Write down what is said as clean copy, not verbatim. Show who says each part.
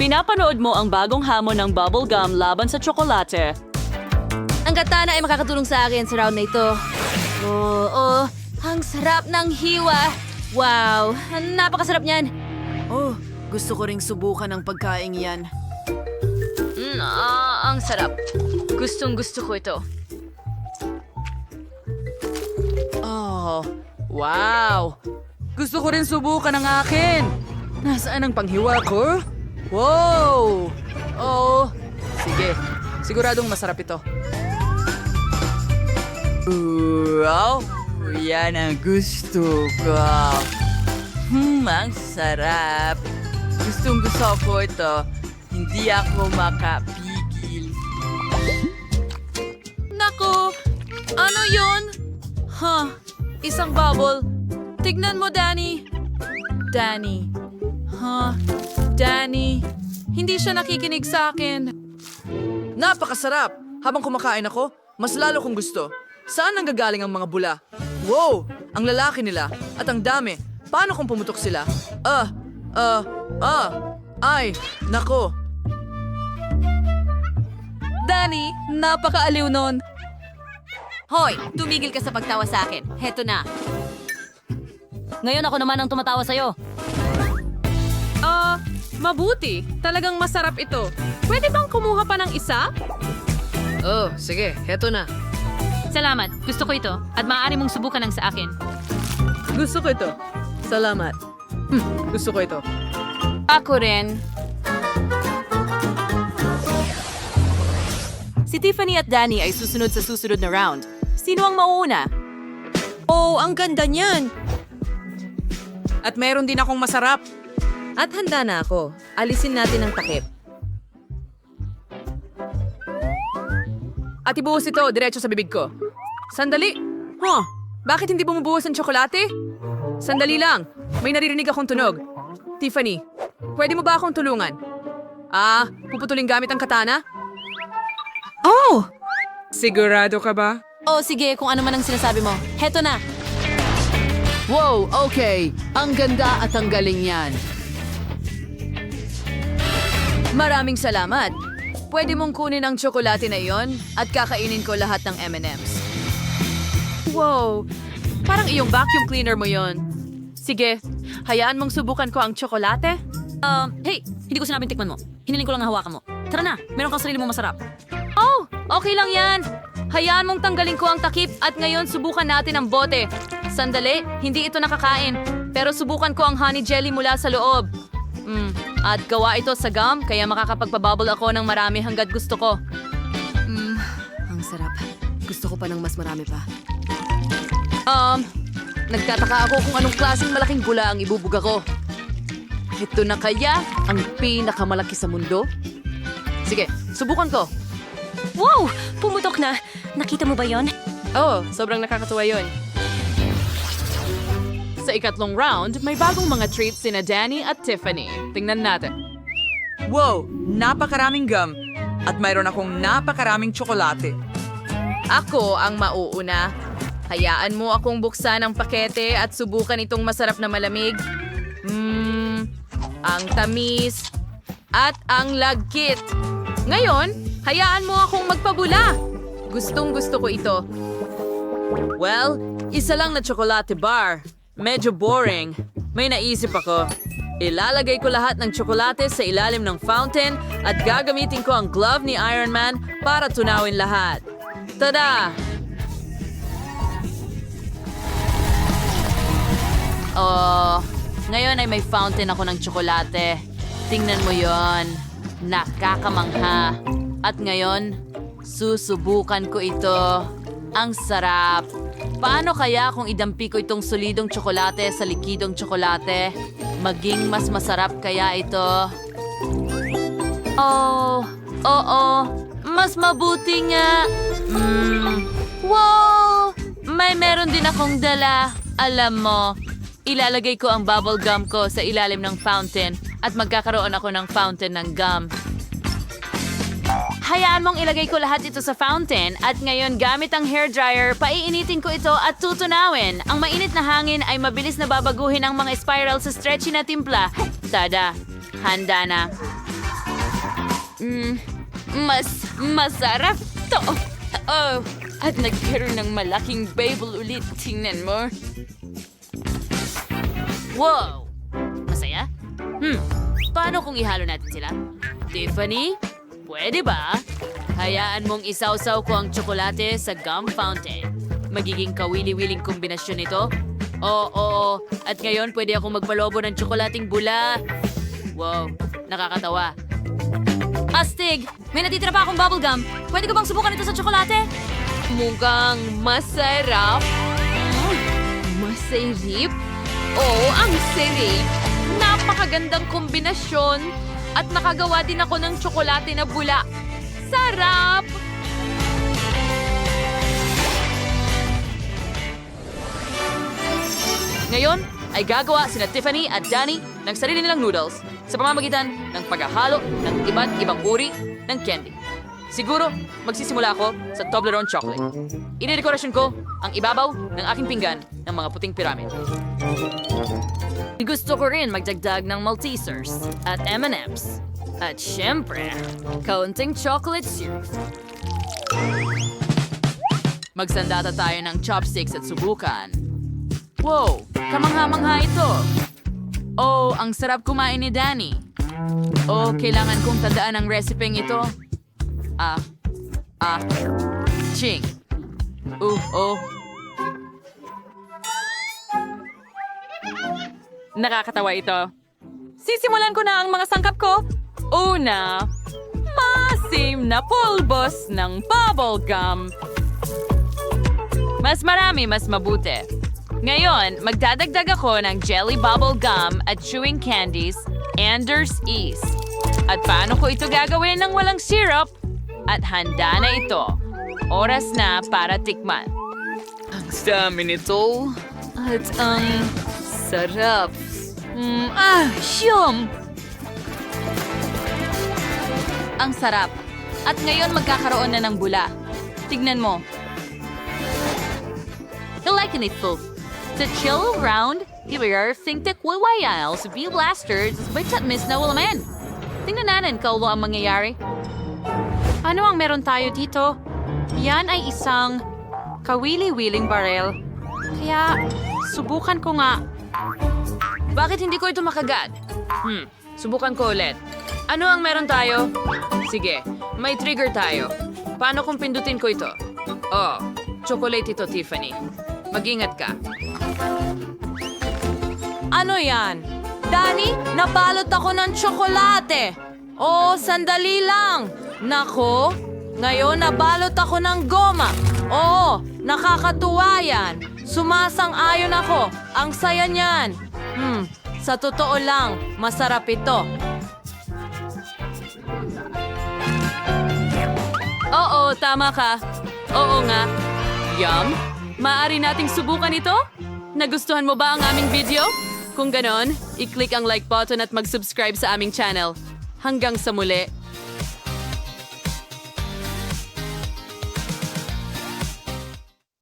Speaker 1: Pinapanood mo ang bagong hamon ng bubblegum laban sa tsokolate.
Speaker 2: Ang katana ay makakatulong sa akin sa round na ito. Oo, ang sarap ng hiwa. Wow, napakasarap niyan.
Speaker 3: Oh, gusto ko ring subukan ang pagkain yan.
Speaker 2: Ang sarap. Gustong gusto ko ito.
Speaker 3: Oh, wow! Gusto ko rin subukan ang akin. Nasaan ang panghiwa ko? Wow! Oh, sige. Siguradong masarap ito. Wow! Yan ang gusto ko. Ang sarap. Gustong gusto ko ito. Hindi ako makapigil.
Speaker 2: Nako, ano yon? Isang bubble. Tignan mo, Danny. Danny. Danny. Hindi siya nakikinig sa akin.
Speaker 3: Napakasarap! Habang kumakain ako, mas lalo kong gusto. Saan nanggagaling ang mga bula? Wow! Ang lalaki nila. At ang dami. Paano kung pumutok sila? Ay! Nako!
Speaker 2: Danny, napakaaliw nun. Hoy, tumigil ka sa pagtawa sa akin. Heto na.
Speaker 1: Ngayon ako naman ang tumatawa sa'yo.
Speaker 4: Mabuti. Talagang masarap ito. Pwede bang kumuha pa ng isa?
Speaker 3: Oh, sige. Heto na.
Speaker 1: Salamat. Gusto ko ito. At maaari mong subukan ang sa akin.
Speaker 3: Gusto ko ito. Salamat. Gusto ko ito.
Speaker 2: Ako rin. Si Tiffany at Danny ay susunod sa susunod na round. Sino ang mauuna?
Speaker 3: Oh, ang ganda niyan! At meron din akong masarap.
Speaker 2: At handa na ako. Alisin natin ang takip.
Speaker 3: At ibuhos ito diretso sa bibig ko. Sandali! Bakit hindi bumubuhos ang tsokolate? Sandali lang. May naririnig akong tunog. Tiffany, pwede mo ba akong tulungan? Puputuling gamit ang katana?
Speaker 2: Oh!
Speaker 3: Sigurado ka ba?
Speaker 2: Oh, sige, kung ano man ang sinasabi mo. Heto na.
Speaker 3: Wow, okay. Ang ganda at ang galing yan. Maraming salamat. Pwede mong kunin ang tsokolate na iyon at kakainin ko lahat ng M&M's.
Speaker 2: Wow, parang iyong vacuum cleaner mo yon. Sige, hayaan mong subukan ko ang tsokolate.
Speaker 1: Hey, hindi ko sinabing tikman mo. Hiniling ko lang ang hawakan mo. Tara na, meron kang sarili mong masarap.
Speaker 2: Oh, okay lang yan. Hayaan mong tanggalin ko ang takip at ngayon subukan natin ang bote. Sandali, hindi ito nakakain. Pero subukan ko ang honey jelly mula sa loob. At gawa ito sa gum, kaya makakapagpabubble ako ng marami hanggat gusto ko.
Speaker 3: Ang sarap. Gusto ko pa ng mas marami pa.
Speaker 2: Nagtataka ako kung anong klaseng malaking bula ang ibubuga ko. Ito na kaya ang pinakamalaki sa mundo? Sige, subukan ko.
Speaker 1: Wow! Pumutok na. Nakita mo ba yon?
Speaker 2: Oh, sobrang nakakatuwa yun. Sa ikatlong round, may bagong mga treats sina Danny at Tiffany. Tingnan natin.
Speaker 3: Wow, napakaraming gum. At mayroon akong napakaraming tsokolate.
Speaker 2: Ako ang mauuna. Hayaan mo akong buksan ang pakete at subukan itong masarap na malamig. Ang tamis at ang lagkit. Ngayon, hayaan mo akong magpabula. Gustong gusto ko ito. Well, isa lang na tsokolate bar. Medyo boring. May naisip ako. Ilalagay ko lahat ng tsokolate sa ilalim ng fountain at gagamitin ko ang glove ni Iron Man para tunawin lahat. Tada! Oh, ngayon ay may fountain ako ng tsokolate. Tingnan mo yon. Nakakamangha. At ngayon, susubukan ko ito. Ang sarap. Paano kaya kung idampi ko itong solidong tsokolate sa likidong tsokolate? Maging mas masarap kaya ito? Oh, oo. Mas mabuti nga. Wow! May meron din akong dala. Alam mo, ilalagay ko ang bubble gum ko sa ilalim ng fountain at magkakaroon ako ng fountain ng gum. Hayaan mong ilagay ko lahat ito sa fountain at ngayon gamit ang hairdryer, paiinitin ko ito at tutunawin. Ang mainit na hangin ay mabilis na babaguhin ang mga spiral sa stretchy na timpla. Tada, handa na. Mas masarap to. Oh, at nagkaroon ng malaking babel ulit. Tingnan mo. Wow! Masaya? Paano kung ihalo natin sila? Tiffany, pwede ba? Hayaan mong isawsaw ko ang tsokolate sa gum fountain. Magiging kawili-wiling kombinasyon ito? Oo. At ngayon, pwede akong magpalobo ng tsokolating bula. Wow, nakakatawa.
Speaker 1: Astig! May natitira pa akong bubblegum. Pwede ko bang subukan ito sa tsokolate?
Speaker 2: Mukhang masarap. Masarap? Oo, ang sarap. Napakagandang kombinasyon. At nakagawa din ako ng tsokolate na bula. Sarap! Ngayon ay gagawa sina Tiffany at Danny ng sarili nilang noodles sa pamamagitan ng paghahalo ng iba't ibang uri ng candy. Siguro, magsisimula ako sa Toblerone chocolate. Inidekorasyon ko ang ibabaw ng aking pinggan ng mga puting pyramid.
Speaker 1: Gusto ko rin magdagdag ng Maltesers at M&M's. At syempre, kaunting chocolate syrup.
Speaker 2: Magsandata tayo ng chopsticks at subukan. Wow, kamangha-mangha ito. Oh, ang sarap kumain ni Danny. Oh, kailangan kong tandaan ang resepeng ito. Ching.
Speaker 4: Nakakatawa ito. Sisimulan ko na ang mga sangkap ko. Una, masim na pulbos ng bubble gum.
Speaker 2: Mas marami, mas mabuti. Ngayon, magdadagdag ako ng jelly bubble gum at chewing candies, Anders East. At paano ko ito gagawin ng walang syrup? At handa na ito. Oras na para tikman. Ang dami nito. At ang sarap. Siyum! Ang sarap. At ngayon magkakaroon na ng bula. Tignan mo. I like it full. To chill around, here think that wawayals be blasters by tatmis na walaman. Tingnan natin kung ang mangyayari.
Speaker 4: Ano ang meron tayo dito? Yan ay isang kawili-wiling barel. Kaya, subukan ko nga.
Speaker 2: Bakit hindi ko ito makagat? Subukan ko ulit. Ano ang meron tayo? Sige, may trigger tayo. Paano kung pindutin ko ito? Oh, chocolate ito, Tiffany. Mag-ingat ka.
Speaker 1: Ano yan? Danny, nabalot ako ng tsokolate. Oh, sandali lang. Nako, ngayon nabalot ako ng goma. Oo, nakakatuwa yan. Sumasang-ayon ako. Ang saya niyan. Sa totoo lang, masarap ito.
Speaker 2: Oo, tama ka. Oo nga. Yum! Maaari nating subukan ito? Nagustuhan mo ba ang aming video? Kung ganon, i-click ang like button at mag-subscribe sa aming channel. Hanggang sa muli.